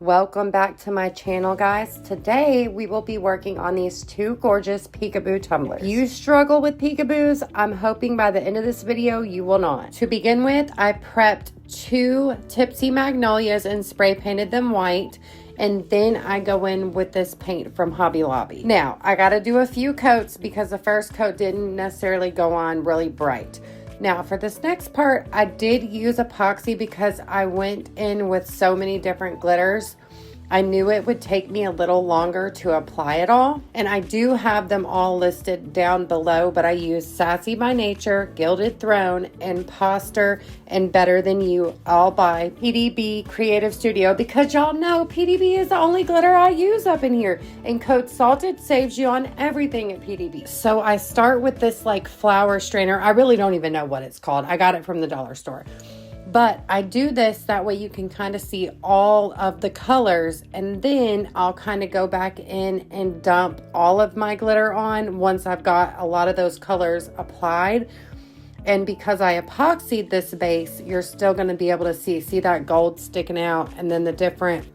Welcome back to my channel, guys. Today we will be working on these two gorgeous Peekaboo tumblers. If you struggle with Peekaboos, I'm hoping by the end of this video you will not. To begin with, I prepped two Tipsy Magnolias and spray painted them white, and then I go in with this paint from Hobby Lobby. Now, I gotta do a few coats because the first coat didn't necessarily go on really bright. Now for this next part, I did use epoxy because I went in with so many different glitters. I knew it would take me a little longer to apply it all. And I do have them all listed down below, but I used Sassy by Nature, Gilded Throne, Imposter, and Better Than You, all by PDB Creative Studio, because y'all know PDB is the only glitter I use up in here. And Code Salted saves you on everything at PDB. So I start with this like flower strainer. I really don't even know what it's called. I got it from the dollar store. But I do this that way you can kind of see all of the colors, and then I'll kind of go back in and dump all of my glitter on once I've got a lot of those colors applied. And because I epoxied this base, you're still going to be able to see that gold sticking out and then the different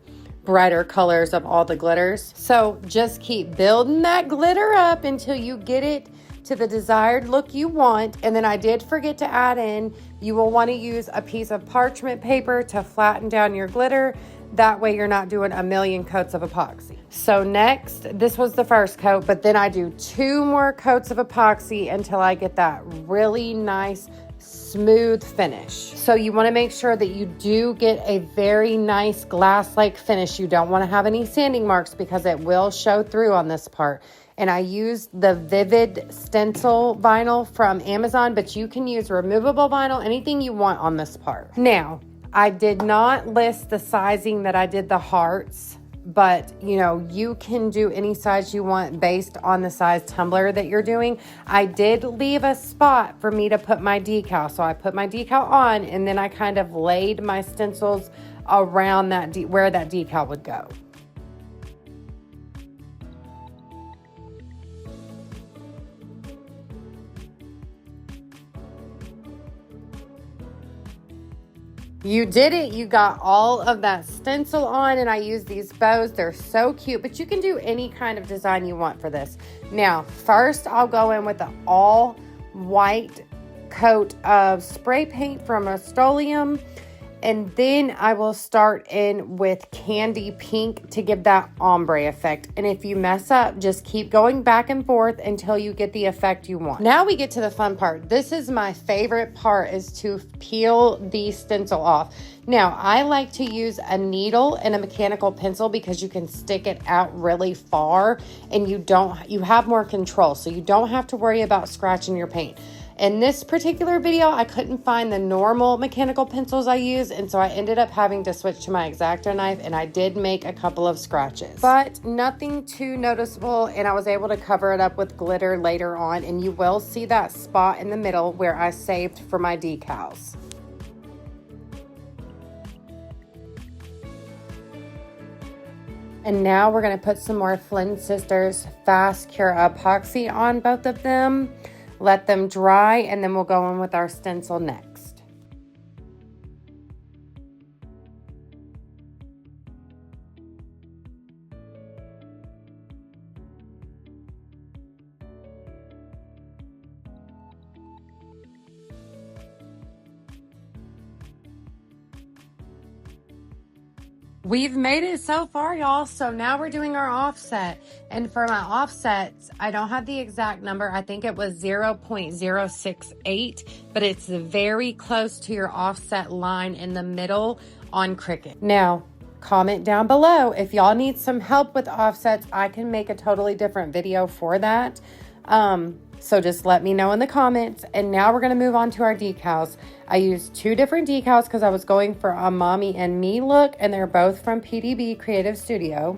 brighter colors of all the glitters. So just keep building that glitter up until you get it to the desired look you want. And then I did forget to add in, you will want to use a piece of parchment paper to flatten down your glitter. That way you're not doing a million coats of epoxy. So next, this was the first coat, but then I do 2 more coats of epoxy until I get that really nice smooth finish. So you want to make sure that you do get a very nice glass-like finish. You don't want to have any sanding marks because it will show through on this part. And I used the Vivid stencil vinyl from Amazon, but you can use removable vinyl, anything you want on this part. Now, I did not list the sizing that I did the hearts, but you know, you can do any size you want based on the size tumbler that you're doing. I did leave a spot for me to put my decal. So I put my decal on, and then I kind of laid my stencils around that where that decal would go. You did it. You got all of that stencil on, and I use these bows. They're so cute, but you can do any kind of design you want for this. Now, first I'll go in with the all white coat of spray paint from Rust-Oleum, and then I will start in with candy pink to give that ombre effect. And if you mess up, just keep going back and forth until you get the effect you want. Now we get to the fun part. This is my favorite part, is to peel the stencil off. Now, I like to use a needle and a mechanical pencil because you can stick it out really far and you have more control, so you don't have to worry about scratching your paint. In this particular video, I couldn't find the normal mechanical pencils I use, and so I ended up having to switch to my X-Acto knife, and I did make a couple of scratches. But nothing too noticeable, and I was able to cover it up with glitter later on, and you will see that spot in the middle where I saved for my decals. And now we're going to put some more Flynn Sisters Fast Cure epoxy on both of them. Let them dry, and then we'll go in with our stencil next. We've made it so far, y'all. So now we're doing our offset. And for my offsets, I don't have the exact number. I think it was 0.068, but it's very close to your offset line in the middle on Cricut. Now, comment down below if y'all need some help with offsets. I can make a totally different video for that. So just let me know in the comments. And now we're going to move on to our decals. I used 2 different decals because I was going for a mommy and me look, and they're both from PDB Creative Studio.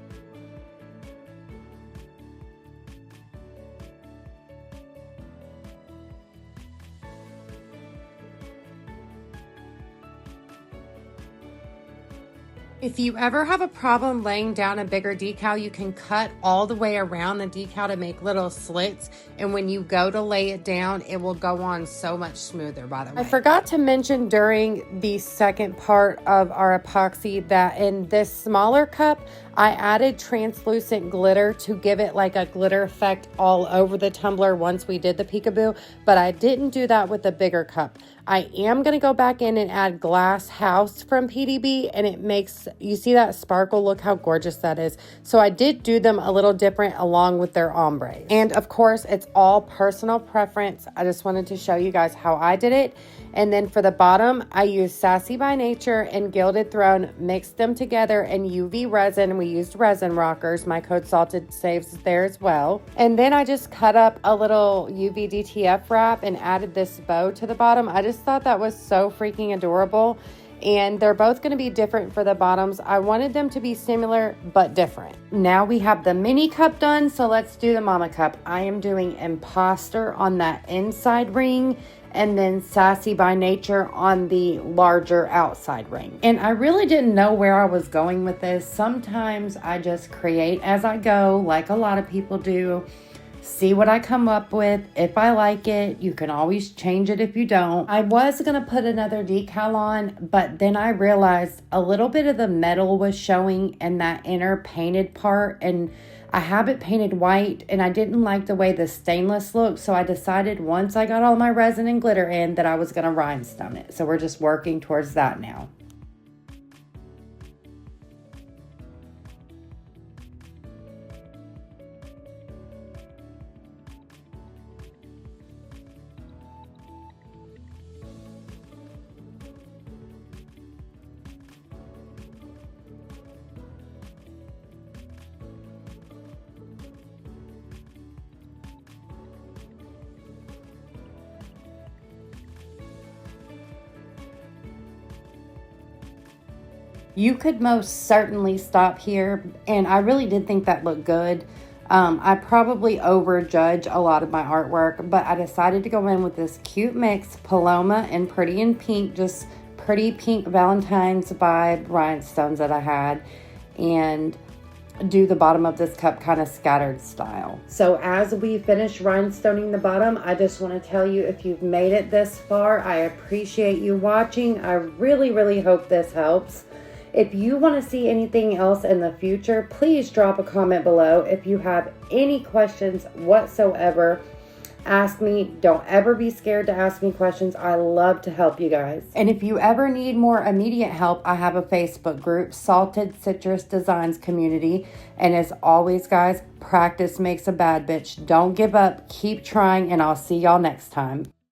If If you ever have a problem laying down a bigger decal, you can cut all the way around the decal to make little slits. And when you go to lay it down, it will go on so much smoother, by the way. I forgot to mention during the second part of our epoxy that in this smaller cup, I added translucent glitter to give it like a glitter effect all over the tumbler once we did the Peekaboo, but I didn't do that with the bigger cup. I am going to go back in and add Glass House from PDB, and it makes, you see that sparkle? Look how gorgeous that is. So I did do them a little different along with their ombre. And of course, it's all personal preference. I just wanted to show you guys how I did it. And then for the bottom, I used Sassy by Nature and Gilded Throne, mixed them together in UV resin. We used resin rockers. My code SALTED saves there as well. And then I just cut up a little UV DTF wrap and added this bow to the bottom. I just thought that was so freaking adorable. And they're both going to be different for the bottoms. I wanted them to be similar but different. Now we have the mini cup done, so let's do the mama cup. I am doing Imposter on that inside ring, and then Sassy by Nature on the larger outside ring. And I really didn't know where I was going with this. Sometimes I just create as I go, like a lot of people do. See what I come up with. If I like it, you can always change it if you don't. I was going to put another decal on, but then I realized a little bit of the metal was showing in that inner painted part, and I have it painted white, and I didn't like the way the stainless looked, so I decided once I got all my resin and glitter in that I was going to rhinestone it. So we're just working towards that now. You could most certainly stop here, and I really did think that looked good. I probably overjudge a lot of my artwork, but I decided to go in with this cute mix, Paloma and Pretty in Pink, just pretty pink Valentine's vibe rhinestones that I had, and do the bottom of this cup kind of scattered style. So as we finish rhinestoning the bottom, I just want to tell you, if you've made it this far, I appreciate you watching. I really hope this helps. If you want to see anything else in the future, please drop a comment below. If you have any questions whatsoever, ask me. Don't ever be scared to ask me questions. I love to help you guys. And if you ever need more immediate help, I have a Facebook group, Salted Citrus Designs Community. And as always, guys, practice makes a bad bitch. Don't give up. Keep trying, and I'll see y'all next time.